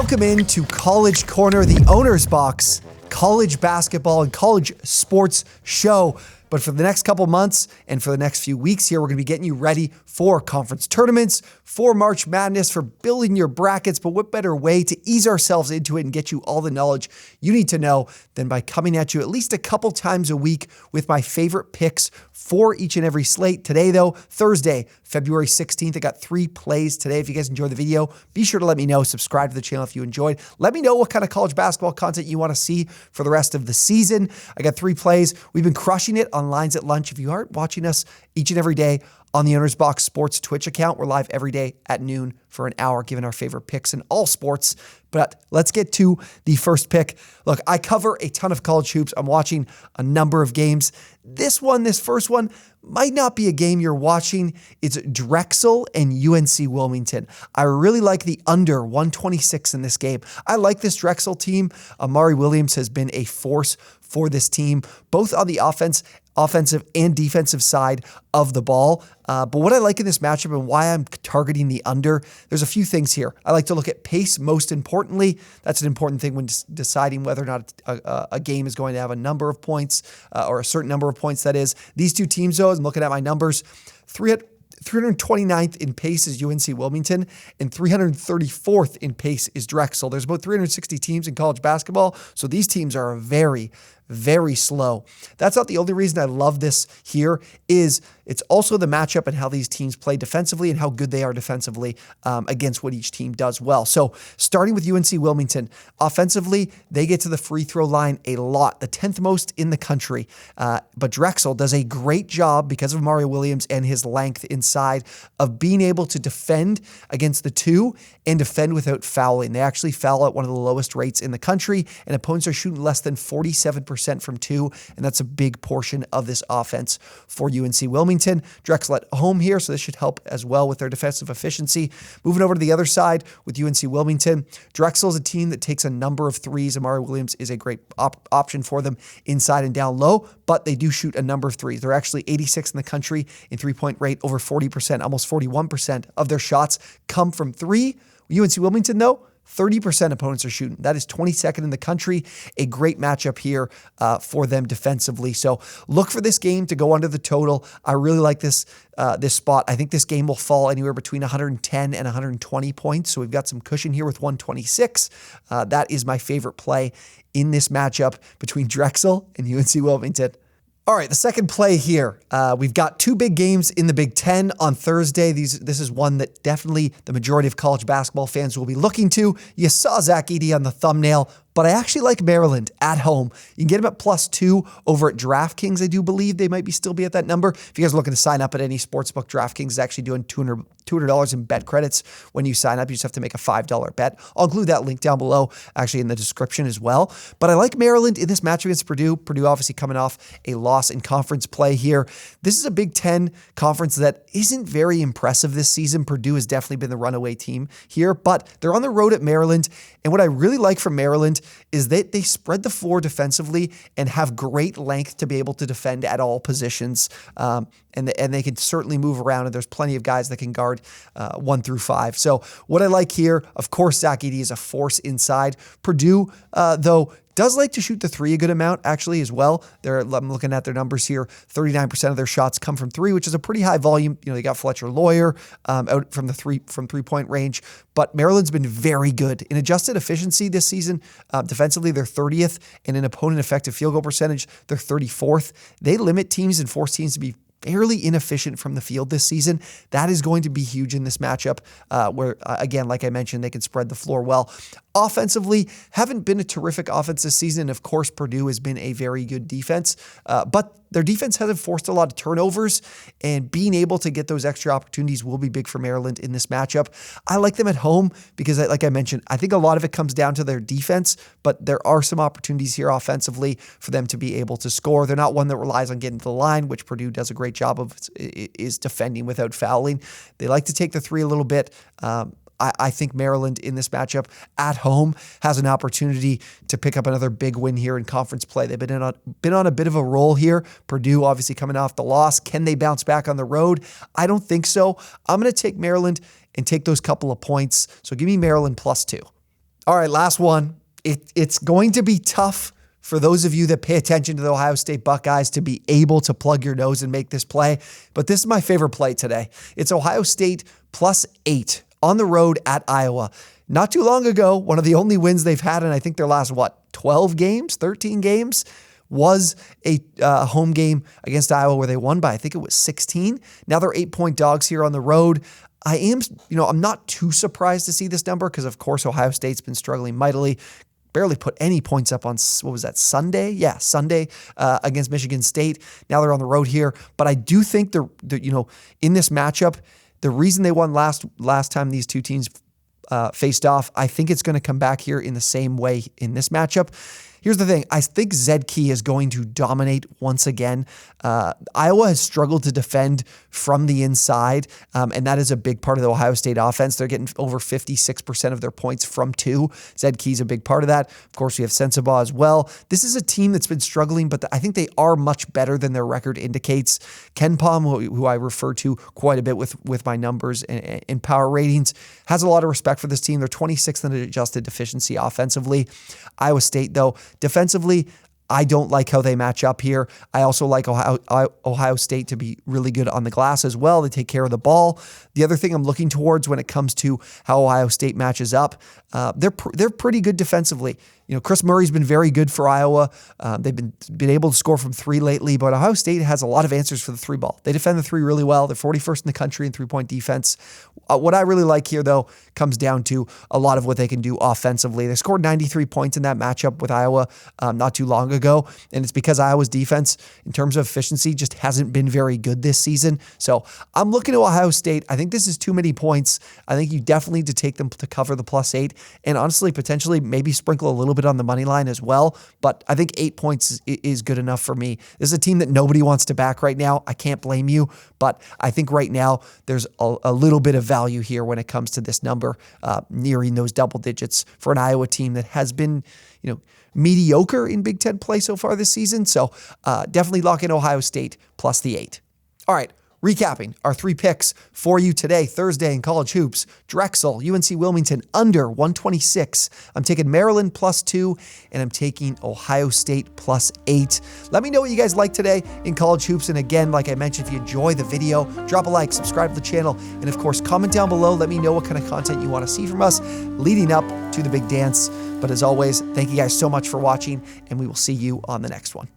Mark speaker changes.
Speaker 1: Welcome into College Corner, the Owner's Box, college basketball and college sports show. But for the next couple months and for the next few weeks here, we're going to be getting you ready for conference tournaments, for March Madness, for building your brackets. But what better way to ease ourselves into it and get you all the knowledge you need to know than by coming at you at least a couple times a week with my favorite picks for each and every slate. Today, though, Thursday, February 16th, I got 3 plays today. If you guys enjoyed the video, be sure to let me know. Subscribe to the channel if you enjoyed. Let me know what kind of college basketball content you want to see for the rest of the season. I got 3 plays. We've been crushing it on Lines at Lunch. If you aren't watching us each and every day on the OwnersBox Sports Twitch account, we're live every day at noon for an hour, giving our favorite picks in all sports. But let's get to the first pick. Look, I cover a ton of college hoops. I'm watching a number of games. This first one, might not be a game you're watching. It's Drexel and UNC Wilmington. I really like the under 126 in this game. I like this Drexel team. Amari Williams has been a force for this team, both on the offensive and defensive side of the ball. But what I like in this matchup and why I'm targeting the under, there's a few things here. I like to look at pace most importantly. That's an important thing when deciding whether or not a game is going to have a number of points or a certain number of points, that is. These two teams, though, I'm looking at my numbers, 329th in pace is UNC Wilmington, and 334th in pace is Drexel. There's about 360 teams in college basketball, so these teams are very, very slow. That's not the only reason I love this here. It's also the matchup and how these teams play defensively and how good they are defensively against what each team does well. So starting with UNC Wilmington, offensively, they get to the free throw line a lot, the 10th most in the country. But Drexel does a great job because of Mario Williams and his length inside of being able to defend against the 2 and defend without fouling. They actually foul at one of the lowest rates in the country, and opponents are shooting less than 47% from 2, and that's a big portion of this offense for UNC Wilmington. Drexel at home here, so this should help as well with their defensive efficiency. Moving over to the other side with UNC Wilmington, Drexel is a team that takes a number of threes. Amari Williams is a great option for them inside and down low, but they do shoot a number of threes. They're actually 86th in the country in three-point rate, over 40%, almost 41% of their shots come from 3. UNC Wilmington, though, 30% opponents are shooting. That is 22nd in the country. A great matchup here for them defensively. So look for this game to go under the total. I really like this spot. I think this game will fall anywhere between 110 and 120 points. So we've got some cushion here with 126. That is my favorite play in this matchup between Drexel and UNC Wilmington. All right, the second play here. We've got 2 big games in the Big Ten on Thursday. This is one that definitely the majority of college basketball fans will be looking to. You saw Zach Edey on the thumbnail, but I actually like Maryland at home. You can get them at +2 over at DraftKings. I do believe they might still be at that number. If you guys are looking to sign up at any sportsbook, DraftKings is actually doing $200 in bet credits when you sign up. You just have to make a $5 bet. I'll include that link down below, actually in the description as well. But I like Maryland in this match against Purdue. Purdue obviously coming off a loss in conference play here. This is a Big Ten conference that isn't very impressive this season. Purdue has definitely been the runaway team here, but they're on the road at Maryland. And what I really like from Maryland is that they spread the floor defensively and have great length to be able to defend at all positions. And they can certainly move around, and there's plenty of guys that can guard 1 through 5. So what I like here, of course, Zach Edey is a force inside. Purdue, though, does like to shoot the 3 a good amount, actually, as well. I'm looking at their numbers here. 39% of their shots come from 3, which is a pretty high volume. You know, they got Fletcher Lawyer out from three-point range. But Maryland's been very good. In adjusted efficiency this season, defensively, they're 30th. And in opponent effective field goal percentage, they're 34th. They limit teams and force teams to be fairly inefficient from the field this season. That is going to be huge in this matchup where, again, like I mentioned, they can spread the floor well. Offensively, haven't been a terrific offense this season. And of course, Purdue has been a very good defense, but their defense hasn't forced a lot of turnovers, and being able to get those extra opportunities will be big for Maryland in this matchup. I like them at home because, like I mentioned, I think a lot of it comes down to their defense, but there are some opportunities here offensively for them to be able to score. They're not one that relies on getting to the line, which Purdue does a great job of, is defending without fouling. They like to take the 3 a little bit. I think Maryland in this matchup at home has an opportunity to pick up another big win here in conference play. They've been on a bit of a roll here. Purdue obviously coming off the loss. Can they bounce back on the road? I don't think so. I'm going to take Maryland and take those couple of points. So give me Maryland +2. All right, last one. It's going to be tough for those of you that pay attention to the Ohio State Buckeyes to be able to plug your nose and make this play. But this is my favorite play today. It's Ohio State +8 on the road at Iowa. Not too long ago, one of the only wins they've had in I think their last, 12 games, 13 games, was a home game against Iowa where they won by, I think it was 16. Now they're 8-point dogs here on the road. I'm not too surprised to see this number because, of course, Ohio State's been struggling mightily. Barely put any points up on, Sunday? Yeah, Sunday against Michigan State. Now they're on the road here. But I do think in this matchup, the reason they won last time these two teams faced off, I think it's going to come back here in the same way in this matchup. Here's the thing. I think Zed Key is going to dominate once again. Iowa has struggled to defend from the inside, and that is a big part of the Ohio State offense. They're getting over 56% of their points from two. Zed Key's a big part of that. Of course, we have Sensabaugh as well. This is a team that's been struggling, but I think they are much better than their record indicates. Ken Palm, who I refer to quite a bit with my numbers and power ratings, has a lot of respect for this team. They're 26th in adjusted efficiency offensively. Iowa State, though, defensively, I don't like how they match up here. I also like Ohio State to be really good on the glass as well. They take care of the ball. The other thing I'm looking towards when it comes to how Ohio State matches up, they're pretty good defensively. Chris Murray's been very good for Iowa. They've been able to score from three lately, but Ohio State has a lot of answers for the three ball. They defend the three really well. They're 41st in the country in three-point defense. What I really like here, though, comes down to a lot of what they can do offensively. They scored 93 points in that matchup with Iowa not too long ago, and it's because Iowa's defense, in terms of efficiency, just hasn't been very good this season. So I'm looking at Ohio State. I think this is too many points. I think you definitely need to take them to cover the +8, and honestly, potentially maybe sprinkle a little bit on the money line as well. But I think 8 points is good enough for me. This is a team that nobody wants to back right now. I can't blame you, but I think right now there's a little bit of value here when it comes to this number, nearing those double digits for an Iowa team that has been, mediocre in Big Ten play so far this season. So definitely lock in Ohio State +8. All right. Recapping our 3 picks for you today, Thursday in college hoops. Drexel, UNC Wilmington under 126. I'm taking Maryland +2, and I'm taking Ohio State +8. Let me know what you guys like today in college hoops. And again, like I mentioned, if you enjoy the video, drop a like, subscribe to the channel, and of course, comment down below. Let me know what kind of content you want to see from us leading up to the big dance. But as always, thank you guys so much for watching, and we will see you on the next one.